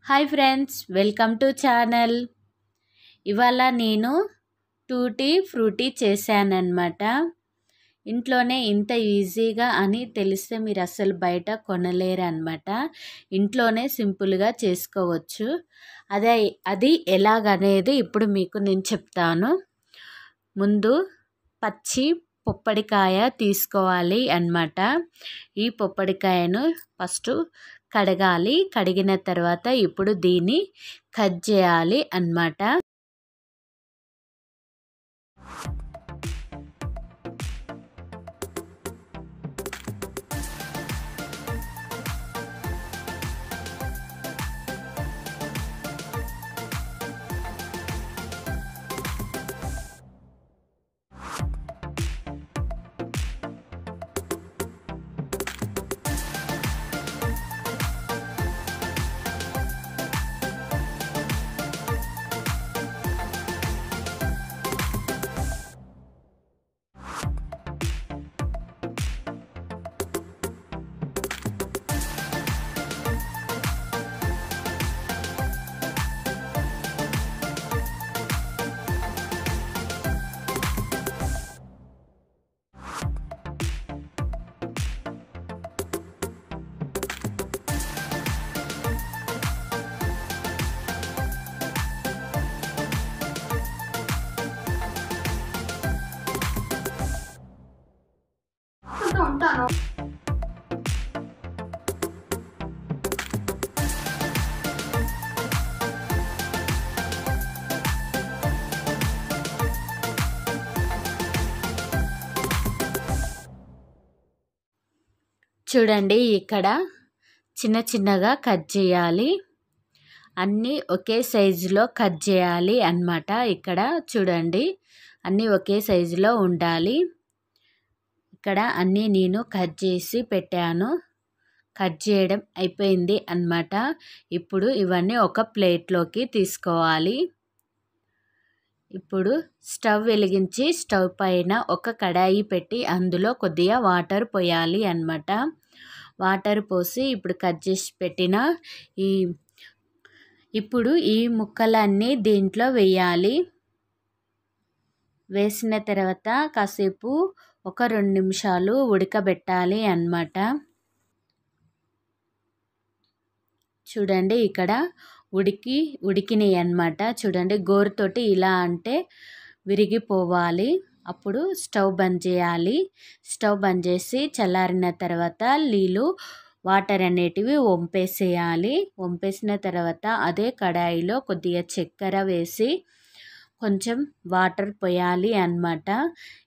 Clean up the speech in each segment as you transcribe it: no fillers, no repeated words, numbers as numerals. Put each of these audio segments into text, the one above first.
Hi friends, welcome to channel. ఇవాళ నేను tutti frutti చేశానన్నమాట. ఇంట్లోనే ఇంత ఈజీగా అని తెలిస్తే మీరు అస్సలు బయట కొనలేరు అన్నమాట. ఇంట్లోనే సింపుల్గా చేసుకోవచ్చు. అది ఎలాగనేది ఇప్పుడు మీకు నేను చెప్తాను. ముందు పచ్చి పొప్పడికాయ తీసుకోవాలి అన్నమాట. ఈ పొప్పడికాయను ఫస్ట్ కడగాలి. కడిగిన తర్వాత ఇప్పుడు దీన్ని కట్ చేయాలి అన్నమాట. ఉంటాను. చూడండి, ఇక్కడ చిన్న చిన్నగా కట్ చేయాలి. అన్నీ ఒకే సైజులో కట్ చేయాలి అన్నమాట. ఇక్కడ చూడండి, అన్నీ ఒకే సైజులో ఉండాలి. ఇక్కడ అన్నీ నేను కట్ చేసి పెట్టాను. కట్ చేయడం అయిపోయింది అన్నమాట. ఇప్పుడు ఇవన్నీ ఒక ప్లేట్లోకి తీసుకోవాలి. ఇప్పుడు స్టవ్ వెలిగించి స్టవ్ పైన ఒక కడాయి పెట్టి అందులో కొద్దిగా వాటర్ పోయాలి అన్నమాట. వాటర్ పోసి ఇప్పుడు కట్ చేసి పెట్టిన ఇప్పుడు ఈ ముక్కలన్నీ దీంట్లో వేయాలి. వేసిన తర్వాత కాసేపు ఒక 2 నిమిషాలు ఉడకబెట్టాలి అన్నమాట. చూడండి, ఇక్కడ ఉడికినాయి అన్నమాట. చూడండి, గోరుతోటి ఇలా అంటే విరిగిపోవాలి. అప్పుడు స్టవ్ బంద్ చేయాలి. స్టవ్ బంద్ చేసి చల్లారిన తర్వాత వాటర్ అనేటివి వంపేసేయాలి. వంపేసిన తర్వాత అదే కడాయిలో కొద్దిగా చక్కెర వేసి కొంచెం వాటర్ పోయాలి అన్నమాట.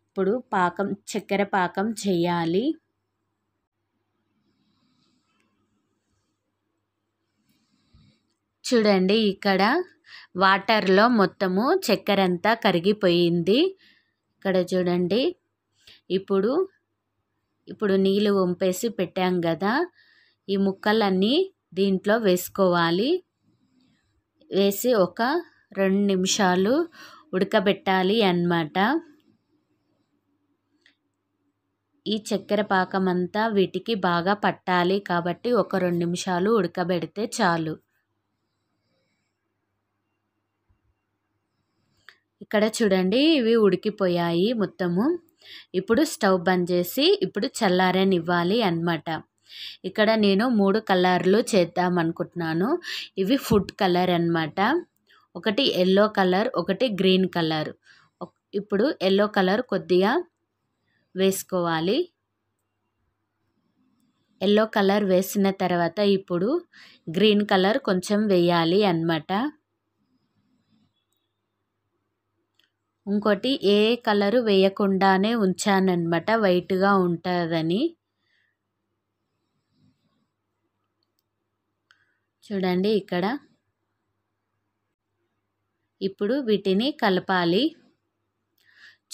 ఇప్పుడు చక్కెర పాకం చేయాలి. చూడండి, ఇక్కడ వాటర్లో మొత్తము చక్కెర అంతా కరిగిపోయింది. ఇక్కడ చూడండి, ఇప్పుడు నీళ్ళు వంపేసి పెట్టాం కదా, ఈ ముక్కలన్నీ దీంట్లో వేసుకోవాలి. వేసి ఒక 2 నిమిషాలు ఉడకబెట్టాలి అన్నమాట. ఈ చక్కెర పాకం అంతా వీటికి బాగా పట్టాలి కాబట్టి ఒక 2 నిమిషాలు ఉడకబెడితే చాలు. ఇక్కడ చూడండి, ఇవి ఉడికిపోయాయి మొత్తము. ఇప్పుడు స్టవ్ బంద్ చేసి ఇప్పుడు చల్లారనివ్వాలి అన్నమాట. ఇక్కడ నేను 3 కలర్లు చేద్దాం అనుకుంటున్నాను. ఇవి ఫుడ్ కలర్ అన్నమాట. ఒకటి ఎల్లో కలర్, ఒకటి గ్రీన్ కలర్. ఇప్పుడు ఎల్లో కలర్ కొద్దిగా వేసుకోవాలి. ఎల్లో కలర్ వేసిన తర్వాత ఇప్పుడు గ్రీన్ కలర్ కొంచెం వేయాలి అన్నమాట. ఇంకోటి ఏ కలరు వేయకుండానే ఉంచానన్నమాట, వైట్గా ఉంటుందని. చూడండి, ఇక్కడ ఇప్పుడు వీటిని కలపాలి.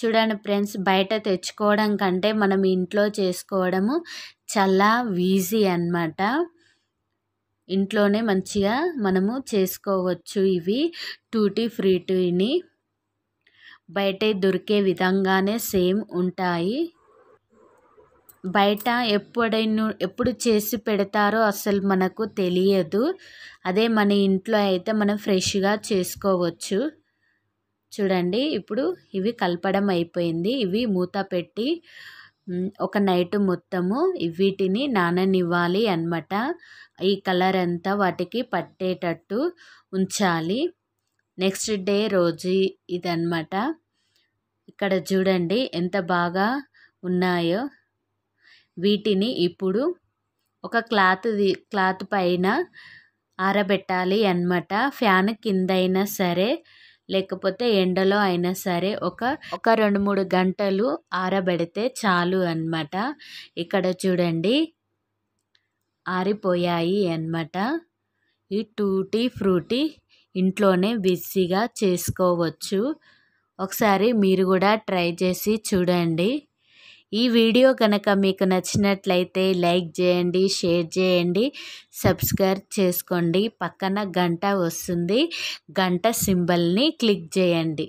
చూడండి ఫ్రెండ్స్, బయట తెచ్చుకోవడం కంటే మనం ఇంట్లో చేసుకోవడము చాలా ఈజీ అన్నమాట. ఇంట్లోనే మంచిగా మనము చేసుకోవచ్చు. ఇవి టూటీ ఫ్రూటీని బయట దొరికే విధంగానే సేమ్ ఉంటాయి. బయట ఎప్పుడు చేసి పెడతారో అసలు మనకు తెలియదు. అదే మన ఇంట్లో అయితే మనం ఫ్రెష్గా చేసుకోవచ్చు. చూడండి ఇప్పుడు ఇవి కలపడం అయిపోయింది. ఇవి మూత పెట్టి ఒక నైట్ మొత్తము వీటిని నాననివ్వాలి అన్నమాట. ఈ కలర్ అంతా వాటికి పట్టేటట్టు ఉంచాలి. నెక్స్ట్ డే రోజు ఇదన్నమాట. ఇక్కడ చూడండి ఎంత బాగా ఉన్నాయో. వీటిని ఇప్పుడు ఒక క్లాత్ పైన ఆరబెట్టాలి అన్నమాట. ఫ్యాన్ కింద అయినా సరే లేకపోతే ఎండలో అయినా సరే ఒక 2-3 గంటలు ఆరబెడితే చాలు అన్నమాట. ఇక్కడ చూడండి ఆరిపోయాయి అన్నమాట. ఈ టూటీ ఫ్రూటీ ఇంట్లోనే ఈజీగా చేసుకోవచ్చు. ఒకసారి మీరు కూడా ట్రై చేసి చూడండి. ఈ వీడియో కనుక మీకు నచ్చినట్లయితే లైక్ చేయండి, షేర్ చేయండి, సబ్స్క్రైబ్ చేసుకోండి. పక్కన గంట వస్తుంది, గంట సింబల్ని క్లిక్ చేయండి.